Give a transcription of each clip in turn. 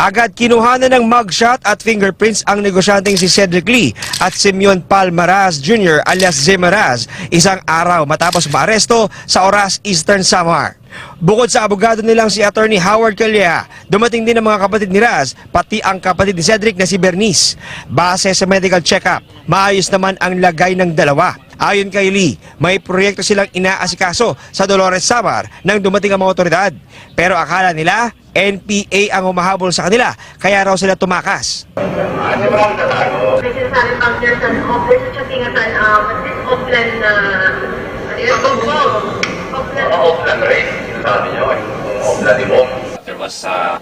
Agad kinuha na ng mugshot at fingerprints ang negosyanteng si Cedric Lee at Simeon Palmaraz Jr. alias Zemaraz isang araw matapos maaresto sa Oras, Eastern Samar. Bukod sa abogado nilang si Attorney Howard Calleja, dumating din ang mga kapatid ni Raz, pati ang kapatid ni Cedric na si Bernice. Base sa medical check-up, maayos naman ang lagay ng dalawa. Ayon kay Lee, may proyekto silang inaasikaso sa Dolores, Samar nang dumating ang mga otoridad. Pero akala nila, NPA ang humahabol sa kanila, kaya raw sila tumakas. There was a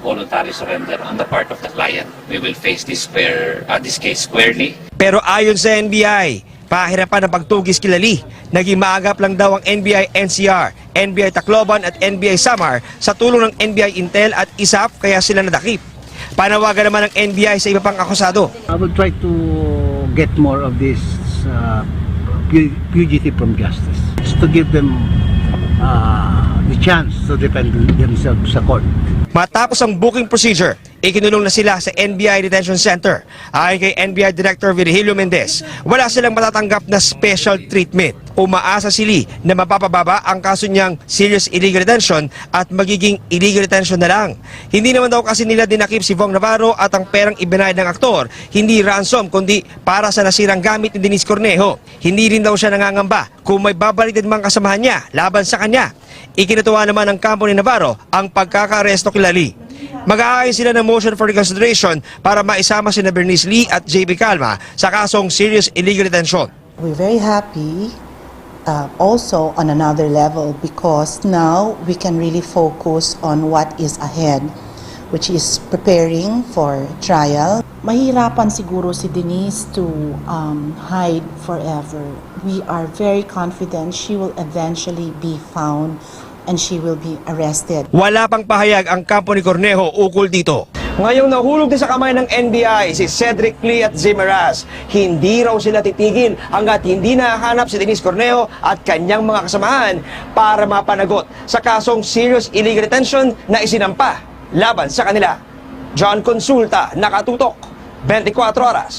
voluntary surrender on the part of the client. We will face this case squarely. Pero ayon sa NBI, pahirapan ang pagtugis kila Lee. Naging maagap lang daw ang NBI NCR, NBI Tacloban at NBI Samar sa tulong ng NBI Intel at ISAF kaya sila nadakip. Panawagan naman ng NBI sa iba pang akusado. I will try to get more of this fugitive from justice. It's to give them the chance to defend themselves sa court. Matapos ang booking procedure, ikinulong na sila sa NBI Detention Center. Ayon kay NBI Director Virgilio Mendez, wala silang matatanggap na special treatment. Umaasa si Lee na mapapababa ang kaso niyang serious illegal detention at magiging illegal detention na lang. Hindi naman daw kasi nila dinakip si Vong Navarro at ang perang ibinayad ng aktor, hindi ransom kundi para sa nasirang gamit ni Denise Cornejo. Hindi rin daw siya nangangamba kung may babalik din mga kasamahan niya laban sa kanya. Ikinatuwa naman ng kampo ni Navarro ang pagkakaresto kila Lee. Mag-aayon sila ng motion for reconsideration para maisama sina Bernice Lee at JB Calma sa kasong serious illegal detention. We're very happy also on another level because now we can really focus on what is ahead, which is preparing for trial. Mahirapan siguro si Denise to hide forever. We are very confident she will eventually be found and she will be arrested. Wala pang pahayag ang kampo ni Cornejo ukol dito. Ngayong nahulog din sa kamay ng NBI si Cedric Lee at Zemaraz, hindi raw sila titigil hanggat hindi nahanap si Denise Cornejo at kanyang mga kasamahan para mapanagot sa kasong serious illegal detention na isinampa laban sa kanila. John Consulta, Nakatutok, 24 Oras.